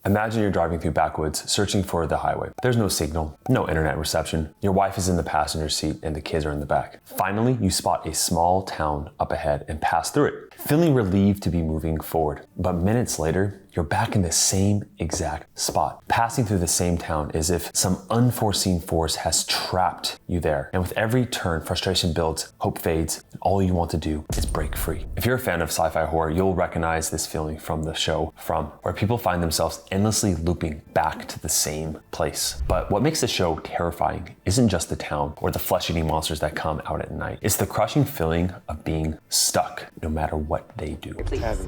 Imagine you're driving through backwoods, searching for the highway. There's no signal, no internet reception. Your wife is in the passenger seat and the kids are in the back. Finally, you spot a small town up ahead and pass through it, feeling relieved to be moving forward. But minutes later, you're back in the same exact spot, passing through the same town as if some unforeseen force has trapped you there. And with every turn, frustration builds, hope fades, and all you want to do is break free. If you're a fan of sci-fi horror, you'll recognize this feeling from the show From, where people find themselves endlessly looping back to the same place. But what makes the show terrifying isn't just the town or the flesh-eating monsters that come out at night. It's the crushing feeling of being stuck no matter what they do. Please.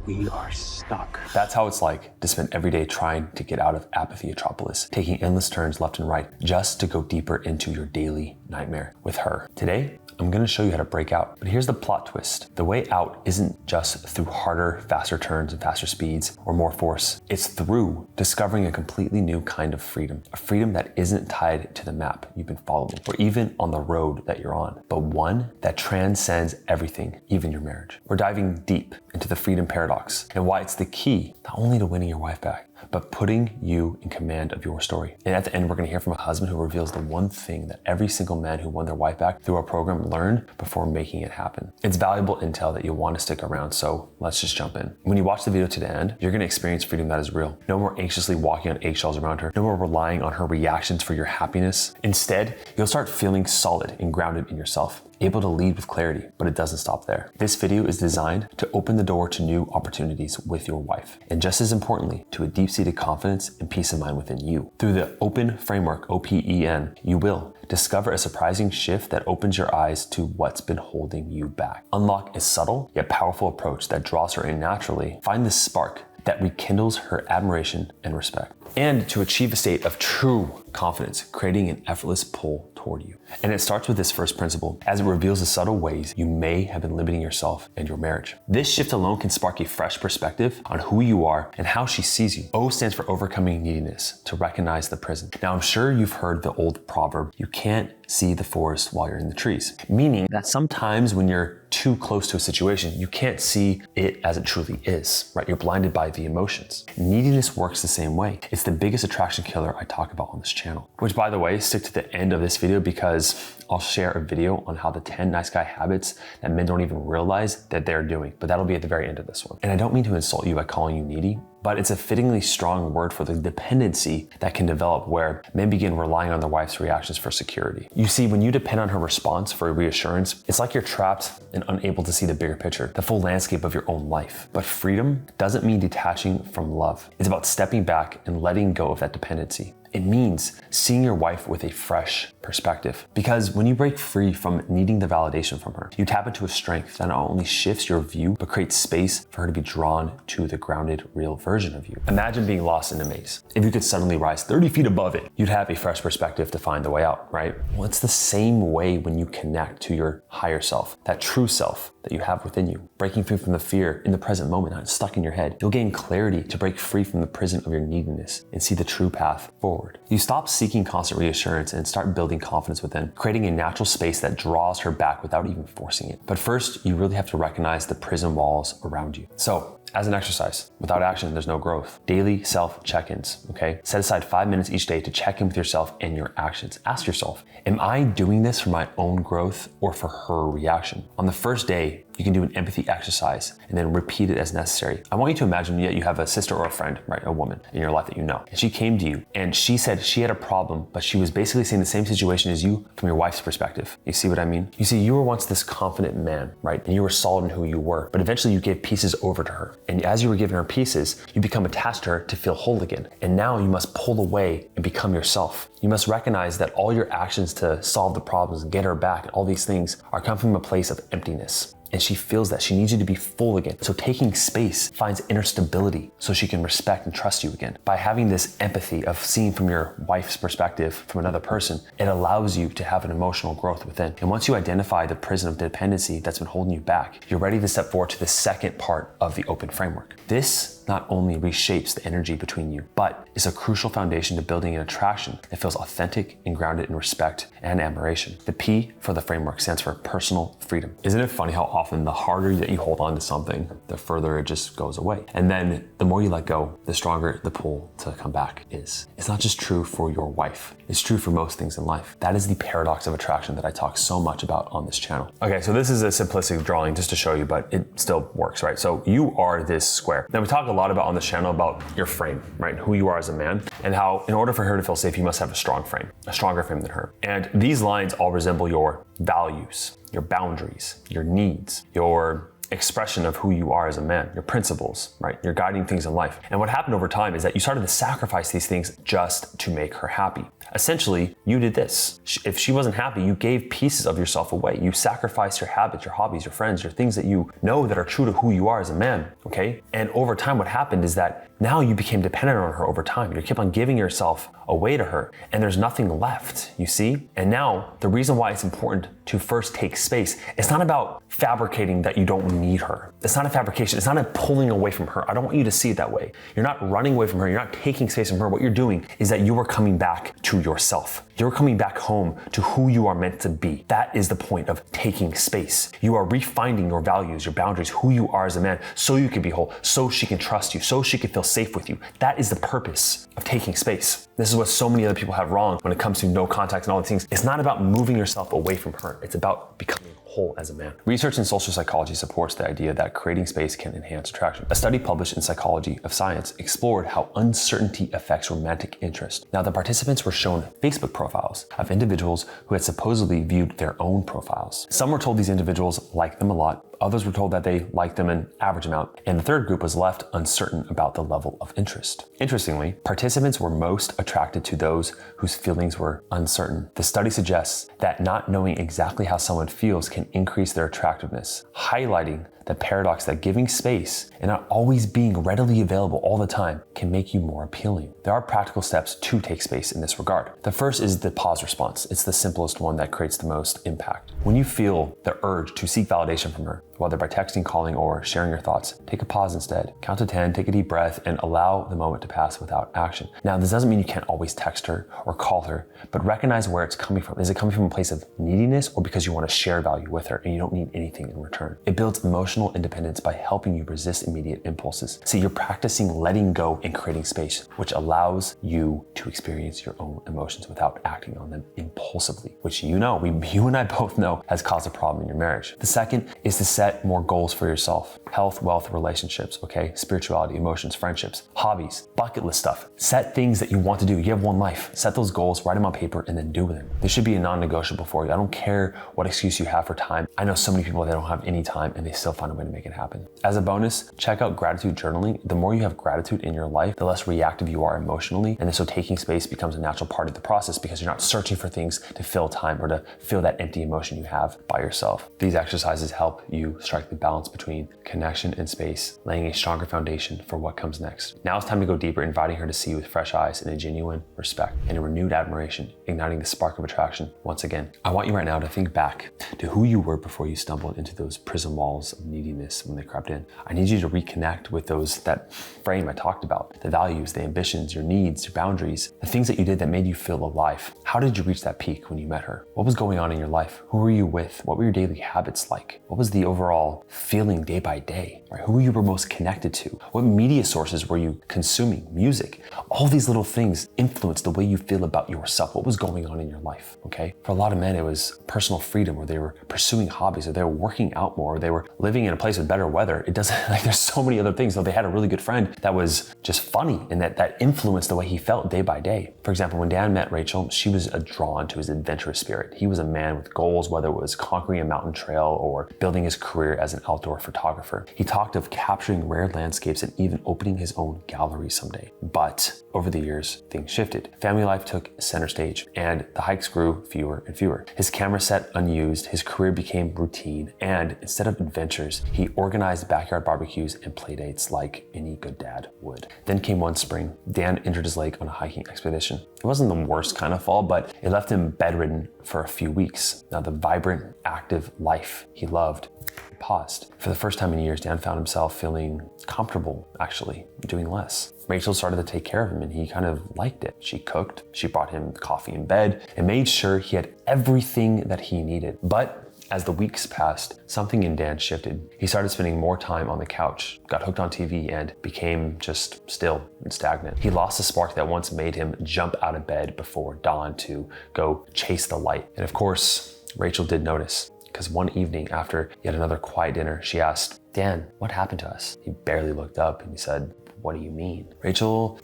We are stuck. That's how it's like to spend every day trying to get out of Apathy-otropolis, taking endless turns left and right just to go deeper into your daily nightmare with her. Today, I'm gonna show you how to break out. But here's the plot twist. The way out isn't just through harder, faster turns and faster speeds or more force. It's through discovering a completely new kind of freedom. A freedom that isn't tied to the map you've been following or even on the road that you're on, but one that transcends everything, even your marriage. We're diving deep into the freedom paradox and why it's the key, not only to winning your wife back, but putting you in command of your story. And at the end, we're gonna hear from a husband who reveals the one thing that every single man who won their wife back through our program learned before making it happen. It's valuable intel that you'll want to stick around, so let's just jump in. When you watch the video to the end, you're gonna experience freedom that is real. No more anxiously walking on eggshells around her. No more relying on her reactions for your happiness. Instead, you'll start feeling solid and grounded in yourself, able to lead with clarity, but it doesn't stop there. This video is designed to open the door to new opportunities with your wife, and just as importantly, to a deep-seated confidence and peace of mind within you. Through the Open Framework, OPEN, you will discover a surprising shift that opens your eyes to what's been holding you back. Unlock a subtle yet powerful approach that draws her in naturally. Find the spark that rekindles her admiration and respect. And to achieve a state of true confidence, creating an effortless pull toward you. And it starts with this first principle, as it reveals the subtle ways you may have been limiting yourself and your marriage. This shift alone can spark a fresh perspective on who you are and how she sees you. O stands for overcoming neediness, to recognize the prison. Now, I'm sure you've heard the old proverb, you can't see the forest while you're in the trees. Meaning that sometimes when you're too close to a situation, you can't see it as it truly is, right? You're blinded by the emotions. Neediness works the same way. It's the biggest attraction killer I talk about on this channel. Which, by the way, stick to the end of this video because I'll share a video on how the 10 nice guy habits that men don't even realize that they're doing, but that'll be at the very end of this one. And I don't mean to insult you by calling you needy, but it's a fittingly strong word for the dependency that can develop where men begin relying on their wife's reactions for security. You see, when you depend on her response for reassurance, it's like you're trapped and unable to see the bigger picture, the full landscape of your own life. But freedom doesn't mean detaching from love. It's about stepping back and letting go of that dependency. It means seeing your wife with a fresh perspective. Because when you break free from needing the validation from her, you tap into a strength that not only shifts your view, but creates space for her to be drawn to the grounded, real version of you. Imagine being lost in a maze. If you could suddenly rise 30 feet above it, you'd have a fresh perspective to find the way out, right? Well, it's the same way when you connect to your higher self, that true self that you have within you. Breaking free from the fear in the present moment, not stuck in your head. You'll gain clarity to break free from the prison of your neediness and see the true path forward. You stop seeking constant reassurance and start building confidence within, creating a natural space that draws her back without even forcing it. But first, you really have to recognize the prison walls around you. So, as an exercise, without action, there's no growth. Daily self check-ins, okay? Set aside 5 minutes each day to check in with yourself and your actions. Ask yourself, am I doing this for my own growth or for her reaction? On the first day, you can do an empathy exercise and then repeat it as necessary. I want you to imagine that you have a sister or a friend, right? A woman in your life that you know. And she came to you and she said she had a problem, but she was basically saying the same situation as you from your wife's perspective. You see what I mean? You see, you were once this confident man, right? And you were solid in who you were, but eventually you gave pieces over to her. And as you were giving her pieces, you become attached to her to feel whole again. And now you must pull away and become yourself. You must recognize that all your actions to solve the problems and get her back and all these things are coming from a place of emptiness. And she feels that she needs you to be full again. So taking space finds inner stability so she can respect and trust you again. By having this empathy of seeing from your wife's perspective from another person, it allows you to have an emotional growth within. And once you identify the prison of dependency that's been holding you back, you're ready to step forward to the second part of the open framework. This this not only reshapes the energy between you, but is a crucial foundation to building an attraction that feels authentic and grounded in respect and admiration. The P for the framework stands for personal freedom. Isn't it funny how often the harder that you hold on to something, the further it just goes away? And then the more you let go, the stronger the pull to come back is. It's not just true for your wife. It's true for most things in life. That is the paradox of attraction that I talk so much about on this channel. Okay, so this is a simplistic drawing just to show you, but it still works, right? So you are this square. Now we talk a lot about on this channel about your frame, right? Who you are as a man, and how in order for her to feel safe, you must have a strong frame, a stronger frame than her. And these lines all resemble your values, your boundaries, your needs, your expression of who you are as a man, your principles, right? Your guiding things in life. And what happened over time is that you started to sacrifice these things just to make her happy. Essentially, you did this. If she wasn't happy, you gave pieces of yourself away. You sacrificed your habits, your hobbies, your friends, your things that you know that are true to who you are as a man, okay? And over time, what happened is that now you became dependent on her over time. You keep on giving yourself away to her, and there's nothing left, you see? And now, the reason why it's important to first take space, it's not about fabricating that you don't need her. It's not a fabrication. It's not a pulling away from her. I don't want you to see it that way. You're not running away from her. You're not taking space from her. What you're doing is that you are coming back to yourself. You're coming back home to who you are meant to be. That is the point of taking space. You are refinding your values, your boundaries, who you are as a man, so you can be whole, so she can trust you, so she can feel safe with you. That is the purpose of taking space. This is what so many other people have wrong when it comes to no contact and all these things. It's not about moving yourself away from her. It's about becoming whole as a man. Research in social psychology supports the idea that creating space can enhance attraction. A study published in Psychology of Science explored how uncertainty affects romantic interest. Now, the participants were shown Facebook profiles of individuals who had supposedly viewed their own profiles. Some were told these individuals liked them a lot. Others were told that they liked them an average amount, and the third group was left uncertain about the level of interest. Interestingly, participants were most attracted to those whose feelings were uncertain. The study suggests that not knowing exactly how someone feels can increase their attractiveness, highlighting the paradox that giving space and not always being readily available all the time can make you more appealing. There are practical steps to take space in this regard. The first is the pause response. It's the simplest one that creates the most impact. When you feel the urge to seek validation from her, whether by texting, calling, or sharing your thoughts, take a pause instead. Count to 10, take a deep breath, and allow the moment to pass without action. Now, this doesn't mean you can't always text her or call her, but recognize where it's coming from. Is it coming from a place of neediness or because you want to share value with her and you don't need anything in return? It builds emotional independence by helping you resist immediate impulses. See, you're practicing letting go and creating space, which allows you to experience your own emotions without acting on them impulsively, which you and I both know has caused a problem in your marriage. The second is to set more goals for yourself. Health, wealth, relationships, okay? Spirituality, emotions, friendships, hobbies, bucket list stuff. Set things that you want to do. You have one life. Set those goals, write them on paper, and then do them. This should be a non-negotiable for you. I don't care what excuse you have for time. I know so many people that don't have any time and they still find a way to make it happen. As a bonus, check out gratitude journaling. The more you have gratitude in your life, the less reactive you are emotionally. And so taking space becomes a natural part of the process because you're not searching for things to fill time or to fill that empty emotion you have by yourself. These exercises help you strike the balance between connection and space, laying a stronger foundation for what comes next. Now it's time to go deeper, inviting her to see you with fresh eyes and a genuine respect and a renewed admiration, igniting the spark of attraction once again. I want you right now to think back to who you were before you stumbled into those prison walls of neediness when they crept in. I need you to reconnect with that frame I talked about, the values, the ambitions, your needs, your boundaries, the things that you did that made you feel alive. How did you reach that peak when you met her? What was going on in your life? Who were you with? What were your daily habits like? What was the overall feeling day by day? Right? Who you were most connected to? What media sources were you consuming? Music? All these little things influence the way you feel about yourself. What was going on in your life? Okay. For a lot of men, it was personal freedom, or they were pursuing hobbies, or they were working out more, or they were living in a place with better weather. It doesn't there's so many other things. So they had a really good friend that was just funny and that influenced the way he felt day by day. For example, when Dan met Rachel, she was drawn to his adventurous spirit. He was a man with goals, whether it was conquering a mountain trail or building his career as an outdoor photographer. He talked of capturing rare landscapes and even opening his own gallery someday. But over the years, things shifted. Family life took center stage and the hikes grew fewer and fewer. His camera set unused, his career became routine, and instead of adventures, he organized backyard barbecues and playdates like any good dad would. Then came one spring. Dan injured his leg on a hiking expedition. It wasn't the worst kind of fall, but it left him bedridden for a few weeks. Now, the vibrant, active life he loved He paused. For the first time in years, Dan found himself feeling comfortable, actually, doing less. Rachel started to take care of him and he kind of liked it. She cooked, she brought him coffee in bed, and made sure he had everything that he needed. But as the weeks passed, something in Dan shifted. He started spending more time on the couch, got hooked on TV, and became just still and stagnant. He lost the spark that once made him jump out of bed before dawn to go chase the light. And of course, Rachel did notice, because one evening after yet another quiet dinner, she asked, "Dan, what happened to us?" He barely looked up and he said, "What do you mean?" Rachel,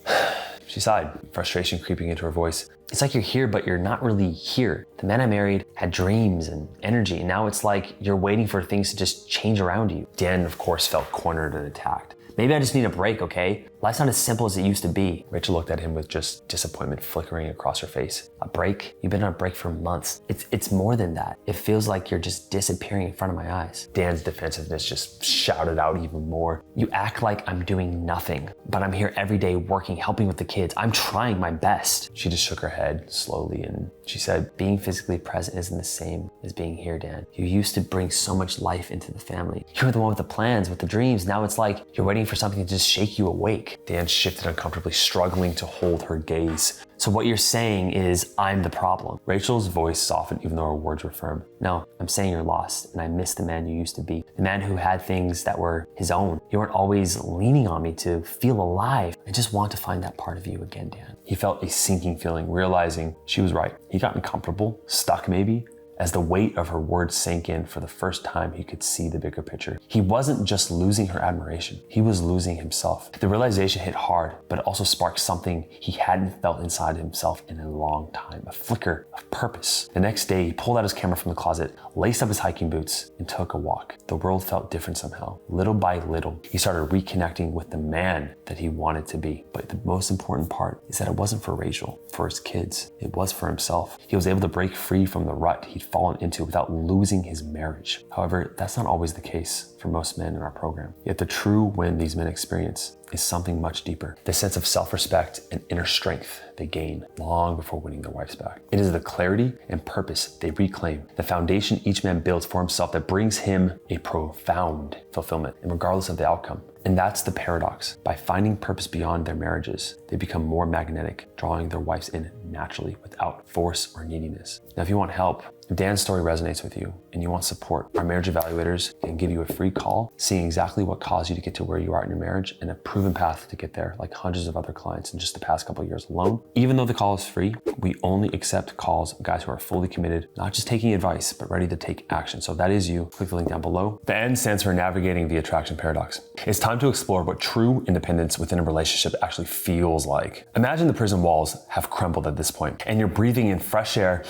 she sighed, frustration creeping into her voice. "It's like you're here, but you're not really here. The man I married had dreams and energy, and now it's like you're waiting for things to just change around you." Dan, of course, felt cornered and attacked. "Maybe I just need a break, okay? Life's not as simple as it used to be." Rachel looked at him with just disappointment flickering across her face. "A break? You've been on a break for months. It's more than that. It feels like you're just disappearing in front of my eyes." Dan's defensiveness just shouted out even more. "You act like I'm doing nothing, but I'm here every day working, helping with the kids. I'm trying my best." She just shook her head slowly and she said, "Being physically present isn't the same as being here, Dan. You used to bring so much life into the family. You were the one with the plans, with the dreams. Now it's like you're waiting for something to just shake you awake." Dan shifted uncomfortably, struggling to hold her gaze. "So what you're saying is I'm the problem." Rachel's voice softened even though her words were firm. "No, I'm saying you're lost and I miss the man you used to be. The man who had things that were his own. You weren't always leaning on me to feel alive. I just want to find that part of you again, Dan." He felt a sinking feeling, realizing she was right. He got uncomfortable, stuck maybe. As the weight of her words sank in, for the first time, he could see the bigger picture. He wasn't just losing her admiration, he was losing himself. The realization hit hard, but it also sparked something he hadn't felt inside himself in a long time, a flicker of purpose. The next day, he pulled out his camera from the closet, laced up his hiking boots, and took a walk. The world felt different somehow. Little by little, he started reconnecting with the man that he wanted to be. But the most important part is that it wasn't for Rachel, for his kids. It was for himself. He was able to break free from the rut he'd fallen into without losing his marriage. However, that's not always the case for most men in our program. Yet the true win these men experience is something much deeper. The sense of self-respect and inner strength they gain long before winning their wives back. It is the clarity and purpose they reclaim, the foundation each man builds for himself that brings him a profound fulfillment, and regardless of the outcome. And that's the paradox. By finding purpose beyond their marriages, they become more magnetic, drawing their wives in naturally without force or neediness. Now, if you want help, if Dan's story resonates with you and you want support, our marriage evaluators can give you a free call, seeing exactly what caused you to get to where you are in your marriage and a proven path to get there, like hundreds of other clients in just the past couple of years alone. Even though the call is free, we only accept calls of guys who are fully committed, not just taking advice, but ready to take action. So if that is you, click the link down below. The N stands for navigating the attraction paradox. It's time to explore what true independence within a relationship actually feels like. Imagine the prison walls have crumbled at this point, and you're breathing in fresh air,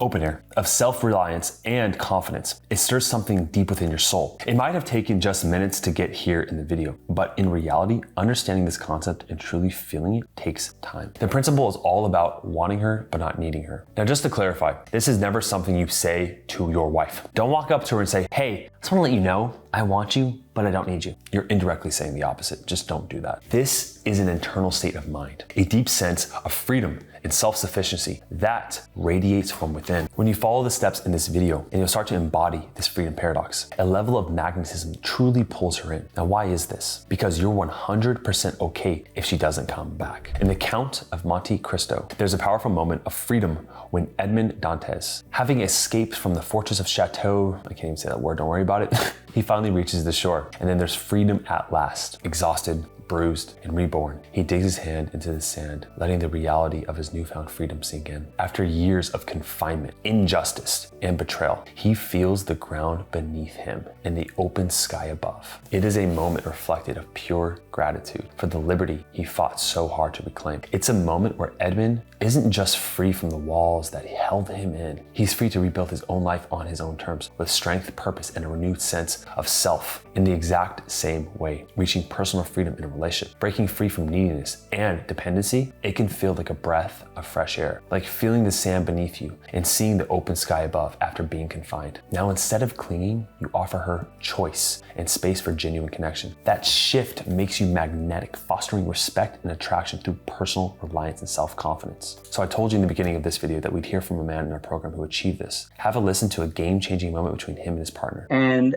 open air, of self-reliance and confidence. It stirs something deep within your soul. It might have taken just minutes to get here in the video, but in reality, understanding this concept and truly feeling it takes time. The principle is all about wanting her, but not needing her. Now, just to clarify, this is never something you say to your wife. Don't walk up to her and say, "Hey, I just want to let you know, I want you, but I don't need you." You're indirectly saying the opposite. Just don't do that. This is an internal state of mind, a deep sense of freedom and self-sufficiency that radiates from within. When you follow the steps in this video and you'll start to embody this freedom paradox, a level of magnetism truly pulls her in. Now, why is this? Because you're 100% okay if she doesn't come back. In the Count of Monte Cristo, there's a powerful moment of freedom when Edmond Dantes, having escaped from the fortress of Chateau, I can't even say that word, don't worry about it, he finally reaches the shore, and then there's freedom at last. Exhausted, bruised, and reborn, he digs his hand into the sand, letting the reality of his newfound freedom sink in. After years of confinement, injustice, and betrayal, he feels the ground beneath him and the open sky above. It is a moment reflected of pure gratitude for the liberty he fought so hard to reclaim. It's a moment where Edmund isn't just free from the walls that held him in. He's free to rebuild his own life on his own terms, with strength, purpose, and a renewed sense of self. in the exact same way. Reaching personal freedom in a relationship, breaking free from neediness and dependency, it can feel like a breath of fresh air, like feeling the sand beneath you and seeing the open sky above after being confined. Now, instead of clinging, you offer her choice and space for genuine connection. That shift makes you magnetic, fostering respect and attraction through personal reliance and self-confidence. So I told you in the beginning of this video that we'd hear from a man in our program who achieved this. Have a listen to a game-changing moment between him and his partner. And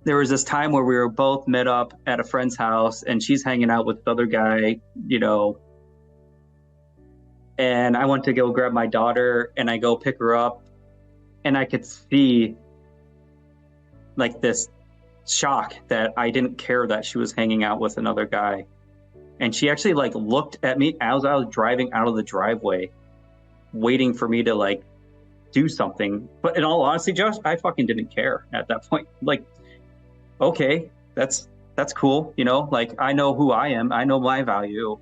there was this time where we were both met up at a friend's house and she's hanging out with the other guy, and I went to go grab my daughter and I go pick her up and I could see like this shock that I didn't care that she was hanging out with another guy. And she actually like looked at me as I was driving out of the driveway, waiting for me to like do something. But in all honesty, Josh, I fucking didn't care at that point. Like, okay, that's cool. Like I know who I am. I know my value.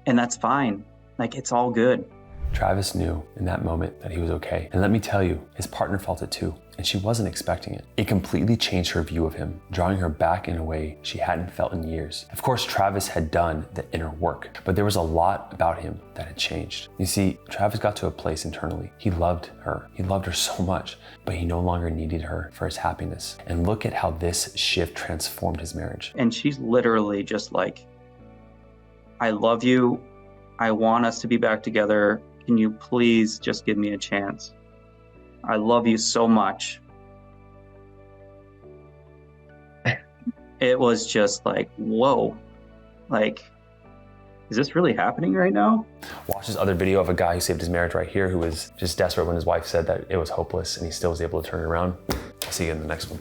And that's fine. Like, it's all good. Travis knew in that moment that he was okay. And let me tell you, his partner felt it too. And she wasn't expecting it. It completely changed her view of him, drawing her back in a way she hadn't felt in years. Of course, Travis had done the inner work, but there was a lot about him that had changed. You see, Travis got to a place internally. He loved her. He loved her so much, but he no longer needed her for his happiness. And look at how this shift transformed his marriage. And she's literally just like, I love you. I want us to be back together. Can you please just give me a chance? I love you so much. It was just like, whoa, like, is this really happening right now? Watch this other video of a guy who saved his marriage right here, who was just desperate when his wife said that it was hopeless and he still was able to turn it around. I'll see you in the next one.